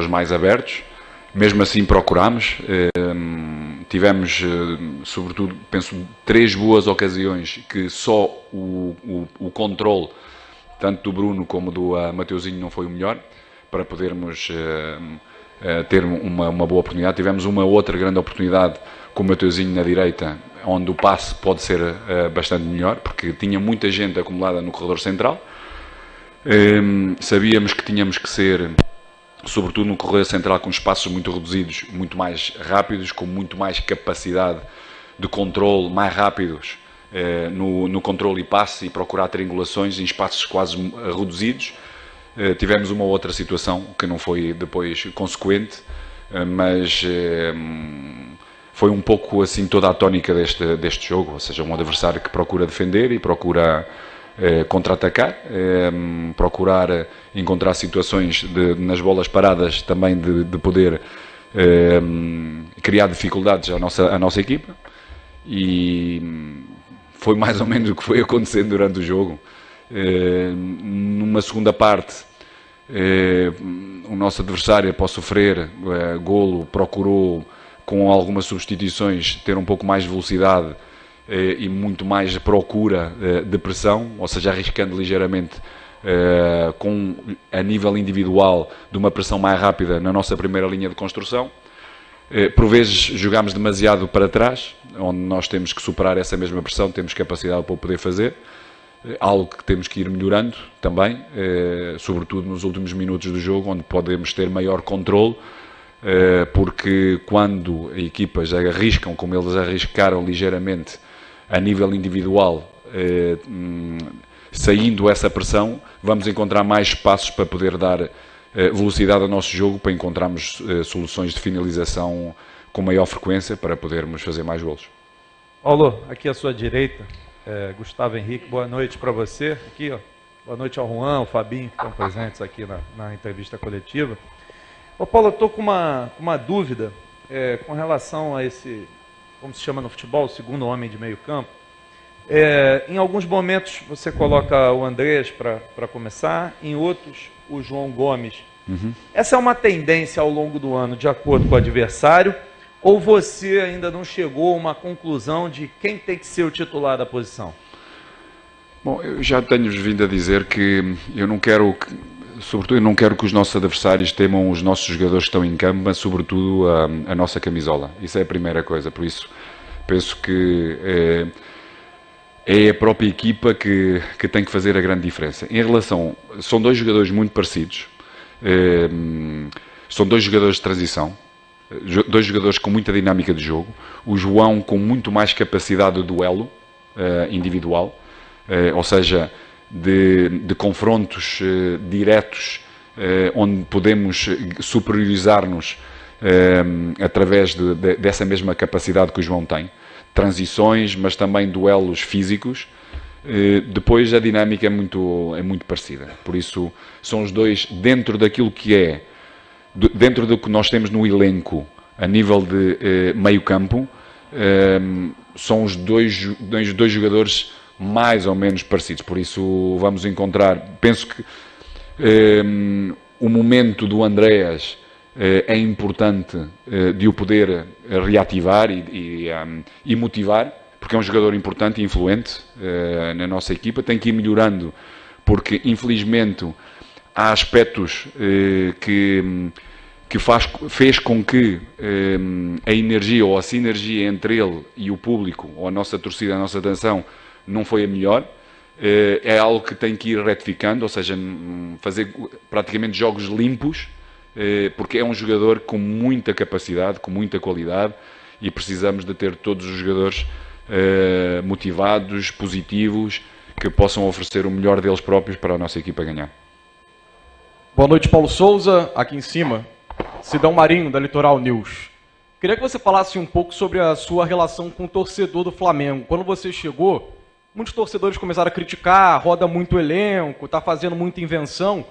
mais abertos, mesmo assim procurámos, tivemos, sobretudo, penso, 3 boas ocasiões que só o controle, tanto do Bruno como do Mateuzinho, não foi o melhor, para podermos ter uma boa oportunidade. Tivemos uma outra grande oportunidade com o Mateuzinho na direita, onde o passe pode ser bastante melhor, porque tinha muita gente acumulada no corredor central. Sabíamos que tínhamos que ser, sobretudo no corredor central, com espaços muito reduzidos, muito mais rápidos, com muito mais capacidade de controle, mais rápidos no controle e passe, e procurar triangulações em espaços quase reduzidos. Tivemos uma outra situação que não foi depois consequente, mas foi um pouco assim toda a tónica deste jogo, ou seja, um adversário que procura defender e procura contra-atacar, procurar encontrar situações nas bolas paradas também de poder criar dificuldades à nossa equipa, e foi mais ou menos o que foi acontecendo durante o jogo. Numa segunda parte, o nosso adversário, após sofrer golo, procurou, com algumas substituições, ter um pouco mais de velocidade e muito mais procura de pressão, ou seja, arriscando ligeiramente a nível individual de uma pressão mais rápida na nossa primeira linha de construção. Por vezes jogámos demasiado para trás, onde nós temos que superar essa mesma pressão, temos capacidade para o poder fazer, algo que temos que ir melhorando também, sobretudo nos últimos minutos do jogo, onde podemos ter maior controle, porque quando equipas arriscam, como eles arriscaram ligeiramente a nível individual, saindo essa pressão, vamos encontrar mais espaços para poder dar velocidade ao nosso jogo, para encontrarmos soluções de finalização com maior frequência, para podermos fazer mais golos. Paulo, aqui à sua direita, Gustavo Henrique, boa noite para você. Aqui, ó, boa noite ao Juan, ao Fabinho, que estão presentes aqui na entrevista coletiva. Ô Paulo, eu estou com uma dúvida com relação a esse, como se chama no futebol, o segundo homem de meio campo. Em alguns momentos você coloca o Andrés para começar, em outros o João Gomes. Uhum. Essa é uma tendência ao longo do ano, de acordo com o adversário, ou você ainda não chegou a uma conclusão de quem tem que ser o titular da posição? Bom, eu já tenho vindo a dizer que eu não quero sobretudo, eu não quero que os nossos adversários temam os nossos jogadores que estão em campo, mas sobretudo a nossa camisola. Isso é a primeira coisa, por isso penso que é a própria equipa que tem que fazer a grande diferença. Em relação, são 2 jogadores muito parecidos, são 2 jogadores de transição, 2 jogadores com muita dinâmica de jogo, o João com muito mais capacidade de duelo individual, ou seja, de confrontos diretos, onde podemos superiorizar-nos através dessa mesma capacidade que o João tem. Transições, mas também duelos físicos. Depois a dinâmica é muito parecida. Por isso, são os 2, dentro daquilo que dentro do que nós temos no elenco, a nível de meio campo, são os dois jogadores mais ou menos parecidos. Por isso vamos encontrar, penso que o momento do Andreas é importante de o poder reativar e motivar, porque é um jogador importante e influente na nossa equipa. Tem que ir melhorando, porque infelizmente há aspectos que fez com que a energia ou a sinergia entre ele e o público, ou a nossa torcida, a nossa atenção, não foi a melhor. É algo que tem que ir retificando, ou seja, fazer praticamente jogos limpos, porque é um jogador com muita capacidade, com muita qualidade, e precisamos de ter todos os jogadores motivados, positivos, que possam oferecer o melhor deles próprios para a nossa equipa ganhar. Boa noite, Paulo Souza, aqui em cima, Sidão Marinho, da Litoral News. Queria que você falasse um pouco sobre a sua relação com o torcedor do Flamengo. Quando você chegou, muitos torcedores começaram a criticar, roda muito elenco, está fazendo muita invenção.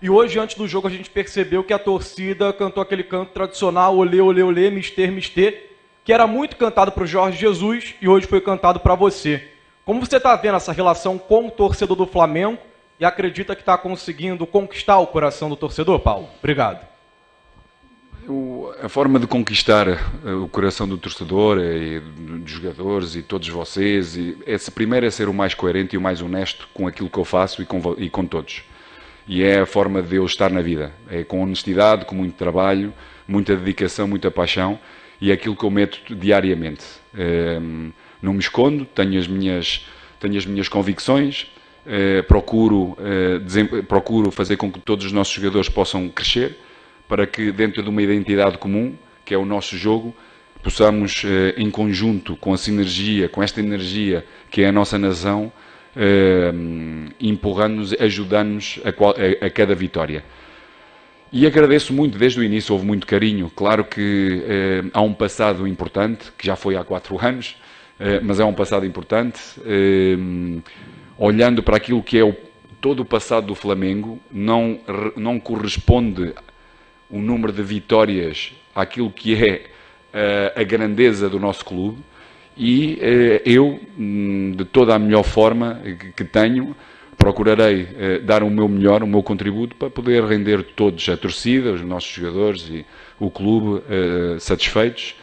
E hoje, antes do jogo, a gente percebeu que a torcida cantou aquele canto tradicional, olê, olê, olê, mister, mister, que era muito cantado para o Jorge Jesus e hoje foi cantado para você. Como você está vendo essa relação com o torcedor do Flamengo e acredita que está conseguindo conquistar o coração do torcedor, Paulo? Obrigado. A forma de conquistar o coração do torcedor e dos jogadores e todos vocês, primeiro é ser o mais coerente e o mais honesto com aquilo que eu faço e com todos. E é a forma de eu estar na vida. É com honestidade, com muito trabalho, muita dedicação, muita paixão, e é aquilo que eu meto diariamente. Não me escondo, tenho as minhas convicções, procuro fazer com que todos os nossos jogadores possam crescer, para que dentro de uma identidade comum, que é o nosso jogo, possamos, em conjunto, com a sinergia, com esta energia que é a nossa nação, empurrando-nos, ajudando-nos a cada vitória. E agradeço muito, desde o início houve muito carinho. Claro que há um passado importante, que já foi há 4 anos, mas é um passado importante. Olhando para aquilo que é todo o passado do Flamengo, não corresponde o número de vitórias àquilo que é a grandeza do nosso clube, e eu, de toda a melhor forma que tenho, procurarei dar o meu melhor, o meu contributo, para poder render todos, a torcida, os nossos jogadores e o clube satisfeitos,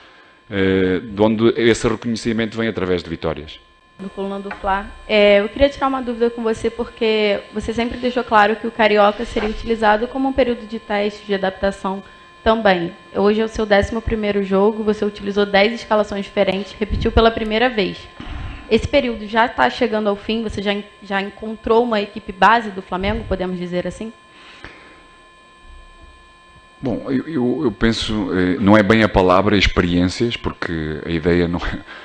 de onde esse reconhecimento vem através de vitórias. Do Coluna do Fla. Eu queria tirar uma dúvida com você, porque você sempre deixou claro que o Carioca seria utilizado como um período de teste, de adaptação também. Hoje é o seu 11º jogo, você utilizou 10 escalações diferentes, repetiu pela primeira vez. Esse período já está chegando ao fim, você já encontrou uma equipe base do Flamengo, podemos dizer assim? Bom, eu penso, não é bem a palavra experiências, porque a ideia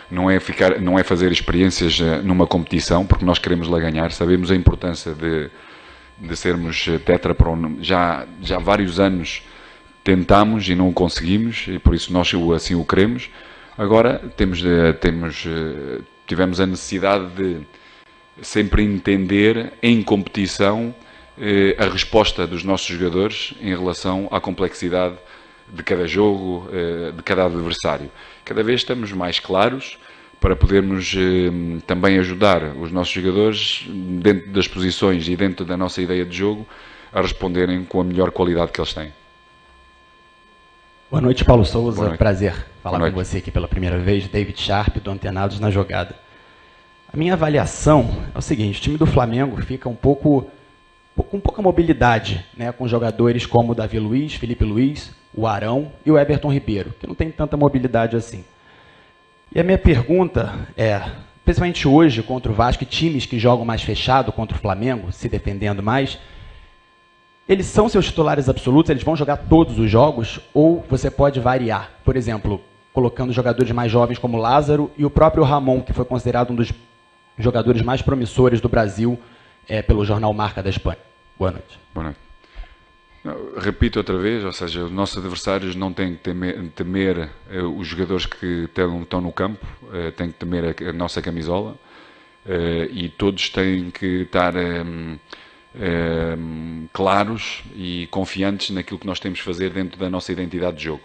não é fazer experiências numa competição, porque nós queremos lá ganhar, sabemos a importância de sermos tetra, já há vários anos tentamos e não o conseguimos, e por isso nós assim o queremos. Agora tivemos a necessidade de sempre entender em competição a resposta dos nossos jogadores em relação à complexidade de cada jogo, de cada adversário. Cada vez estamos mais claros para podermos também ajudar os nossos jogadores, dentro das posições e dentro da nossa ideia de jogo, a responderem com a melhor qualidade que eles têm. Boa noite, Paulo Souza. Noite. Prazer falar com você aqui pela primeira vez. David Sharp, do Antenados na Jogada. A minha avaliação é o seguinte: o time do Flamengo fica com pouca mobilidade, né, com jogadores como o Davi Luiz, Felipe Luiz, o Arão e o Everton Ribeiro, que não tem tanta mobilidade assim. E a minha pergunta é, principalmente hoje contra o Vasco, times que jogam mais fechado contra o Flamengo, se defendendo mais, eles são seus titulares absolutos, eles vão jogar todos os jogos, ou você pode variar? Por exemplo, colocando jogadores mais jovens como Lázaro e o próprio Ramon, que foi considerado um dos jogadores mais promissores do Brasil pelo jornal Marca da Espanha. Boa noite. Boa noite. Repito outra vez, ou seja, os nossos adversários não têm que temer os jogadores que estão no campo, têm que temer a nossa camisola, e todos têm que estar claros e confiantes naquilo que nós temos de fazer dentro da nossa identidade de jogo.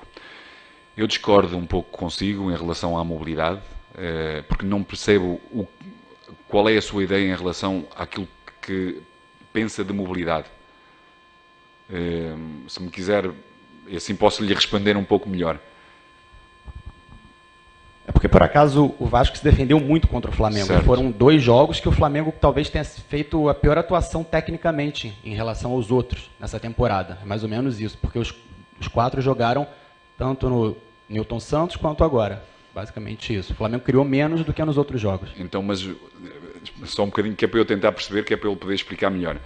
Eu discordo um pouco consigo em relação à mobilidade, porque não percebo qual é a sua ideia em relação àquilo que pensa de mobilidade. Se me quiser, assim posso lhe responder um pouco melhor. É porque, por acaso, o Vasco se defendeu muito contra o Flamengo. Certo. Foram 2 jogos que o Flamengo talvez tenha feito a pior atuação tecnicamente em relação aos outros nessa temporada. É mais ou menos isso, porque os 4 jogaram tanto no Newton Santos quanto agora. Basicamente isso. O Flamengo criou menos do que nos outros jogos. Então, mas só um bocadinho, que é para eu tentar perceber, que é para eu poder explicar melhor.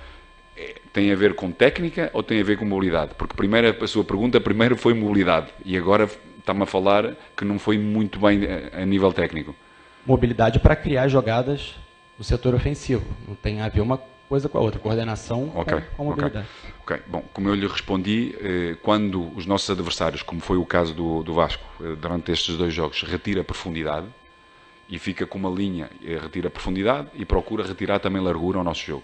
Tem a ver com técnica ou tem a ver com mobilidade? Porque a sua pergunta primeiro foi mobilidade e agora está-me a falar que não foi muito bem a nível técnico. Mobilidade para criar jogadas no setor ofensivo. Não tem a ver uma coisa com a outra. Coordenação com mobilidade. Ok. Bom, como eu lhe respondi, quando os nossos adversários, como foi o caso do Vasco, durante estes 2 jogos, retira profundidade e fica com uma linha, retira profundidade e procura retirar também largura ao nosso jogo.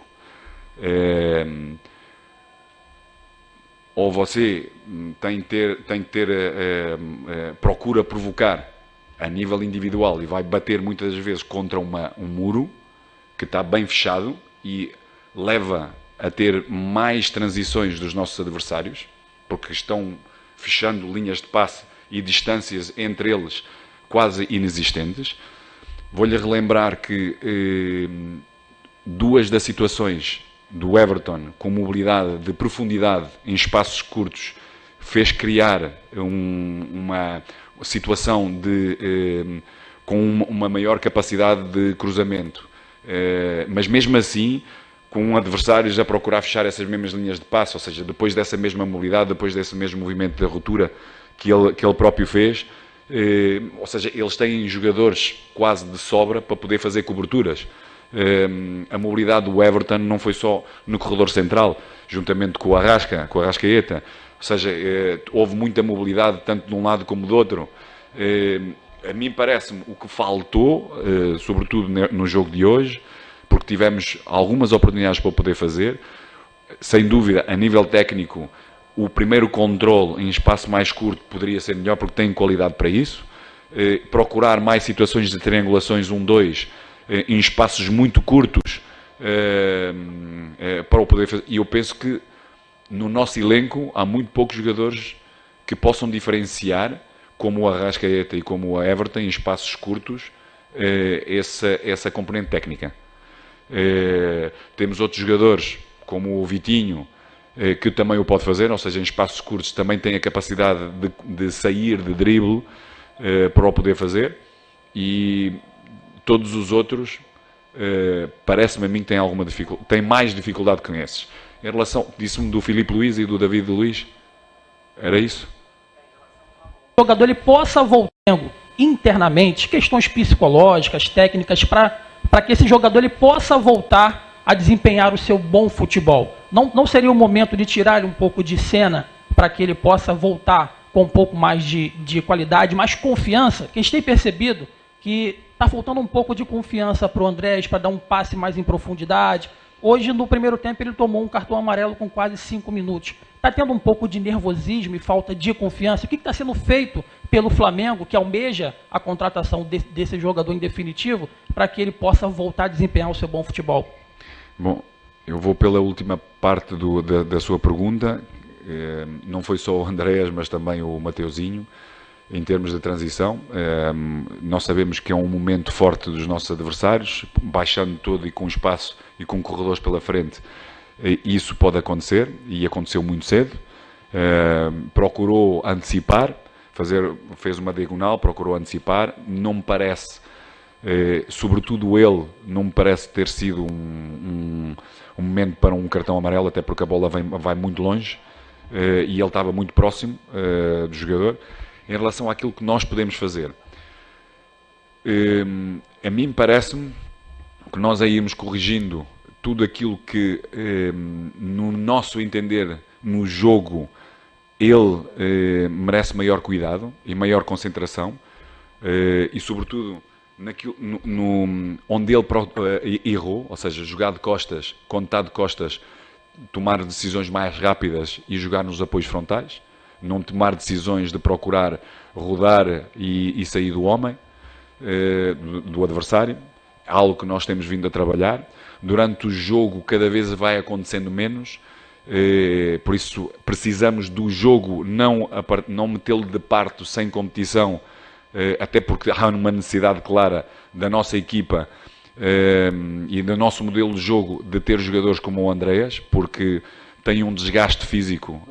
Ou você tem que ter procura provocar a nível individual e vai bater muitas vezes contra um muro que está bem fechado e leva a ter mais transições dos nossos adversários, porque estão fechando linhas de passe e distâncias entre eles quase inexistentes. Vou-lhe relembrar que duas das situações do Everton com mobilidade de profundidade em espaços curtos fez criar uma situação com uma maior capacidade de cruzamento. Mas mesmo assim, com adversários a procurar fechar essas mesmas linhas de passe, ou seja, depois dessa mesma mobilidade, depois desse mesmo movimento de ruptura que ele próprio fez, ou seja, eles têm jogadores quase de sobra para poder fazer coberturas. A mobilidade do Everton não foi só no corredor central, juntamente com o Arrascaeta, ou seja, houve muita mobilidade tanto de um lado como do outro. A mim parece-me o que faltou, sobretudo no jogo de hoje, porque tivemos algumas oportunidades para o poder fazer. Sem dúvida, a nível técnico, o primeiro controle em espaço mais curto poderia ser melhor, porque tem qualidade para isso. Procurar mais situações de triangulações 1-2 em espaços muito curtos para o poder fazer. E eu penso que no nosso elenco há muito poucos jogadores que possam diferenciar, como o Arrascaeta e como o Everton, em espaços curtos, essa componente técnica. Temos outros jogadores, como o Vitinho, que também o pode fazer, ou seja, em espaços curtos também tem a capacidade de sair de drible para o poder fazer, e todos os outros parece-me a mim que têm mais dificuldade que esses. Em relação, disse-me do Filipe Luís e do David Luiz, era isso? O jogador ele possa voltar internamente, questões psicológicas, técnicas, para que esse jogador ele possa voltar a desempenhar o seu bom futebol. Não seria o momento de tirar ele um pouco de cena para que ele possa voltar com um pouco mais de qualidade, mais confiança? Que a gente tem percebido que está faltando um pouco de confiança para o Andrés, para dar um passe mais em profundidade. Hoje, no primeiro tempo, ele tomou um cartão amarelo com quase 5 minutos. Está tendo um pouco de nervosismo e falta de confiança. O que está sendo feito pelo Flamengo, que almeja a contratação desse jogador em definitivo, para que ele possa voltar a desempenhar o seu bom futebol? Bom, eu vou pela última parte da sua pergunta. Não foi só o Andrés, mas também o Mateuzinho. Em termos de transição, nós sabemos que é um momento forte dos nossos adversários, baixando todo e com espaço e com corredores pela frente, isso pode acontecer, e aconteceu muito cedo. Procurou antecipar, fez uma diagonal, procurou antecipar, não me parece, sobretudo ele, não me parece ter sido um momento para um cartão amarelo, até porque a bola vai muito longe, e ele estava muito próximo do jogador. Em relação àquilo que nós podemos fazer, a mim parece-me que nós aí irmos corrigindo tudo aquilo que, no nosso entender, no jogo, ele merece maior cuidado e maior concentração, e sobretudo onde ele errou, ou seja, jogar de costas, quando está de costas, tomar decisões mais rápidas e jogar nos apoios frontais. Não tomar decisões de procurar rodar e sair do homem, do adversário, algo que nós temos vindo a trabalhar. Durante o jogo cada vez vai acontecendo menos, por isso precisamos do jogo não metê-lo de parto sem competição, até porque há uma necessidade clara da nossa equipa e do nosso modelo de jogo de ter jogadores como o Andreas, porque tem um desgaste físico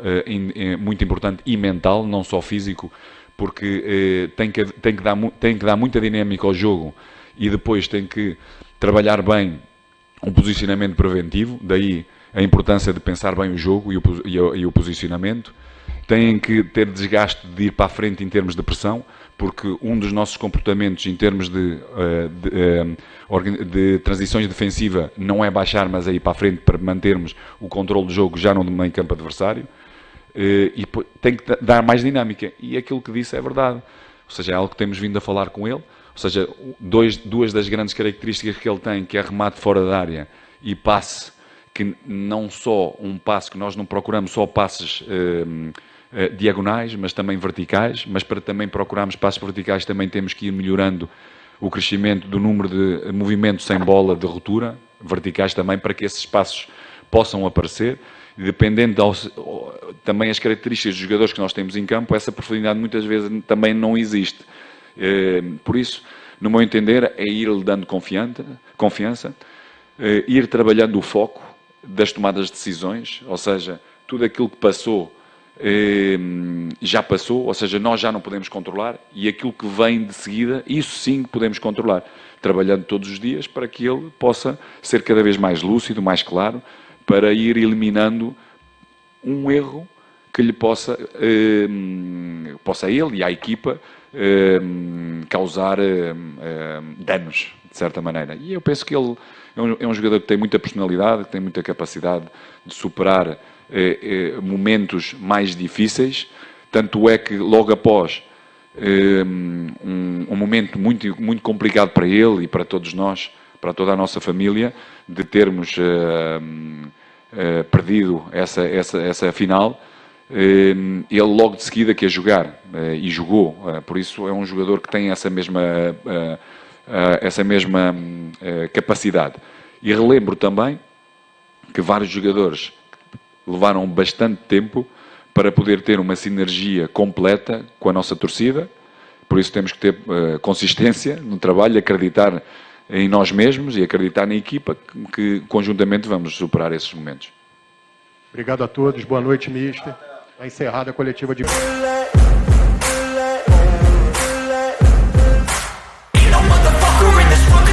muito importante e mental, não só físico, porque tem que dar muita dinâmica ao jogo e depois tem que trabalhar bem um posicionamento preventivo, daí a importância de pensar bem o jogo e o posicionamento. Tem que ter desgaste de ir para a frente em termos de pressão, porque um dos nossos comportamentos em termos de transições defensiva não é baixar, mas é ir para a frente para mantermos o controle do jogo já no meio campo adversário, e tem que dar mais dinâmica, e aquilo que disse é verdade, ou seja, é algo que temos vindo a falar com ele, ou seja, duas das grandes características que ele tem, que é remate fora da área e passe, que não só um passe, que nós não procuramos só passes diagonais, mas também verticais, mas para também procurarmos passos verticais também temos que ir melhorando o crescimento do número de movimentos sem bola, de ruptura, verticais também, para que esses passos possam aparecer. E dependendo também as características dos jogadores que nós temos em campo, essa profundidade muitas vezes também não existe. Por isso, no meu entender, é ir-lhe dando confiança, ir trabalhando o foco das tomadas de decisões, ou seja, tudo aquilo que passou já passou, ou seja, nós já não podemos controlar, e aquilo que vem de seguida, isso sim podemos controlar, trabalhando todos os dias para que ele possa ser cada vez mais lúcido, mais claro, para ir eliminando um erro que lhe possa a ele e à equipa causar danos, de certa maneira. E eu penso que ele é um jogador que tem muita personalidade, que tem muita capacidade de superar momentos mais difíceis, tanto é que logo após um momento muito, muito complicado para ele e para todos nós, para toda a nossa família, de termos perdido essa final, ele logo de seguida quer jogar e jogou, por isso é um jogador que tem essa mesma capacidade. E relembro também que vários jogadores levaram bastante tempo para poder ter uma sinergia completa com a nossa torcida, por isso temos que ter consistência no trabalho, acreditar em nós mesmos e acreditar na equipa que conjuntamente vamos superar esses momentos. Obrigado a todos, boa noite, mister. Está encerrada a coletiva de...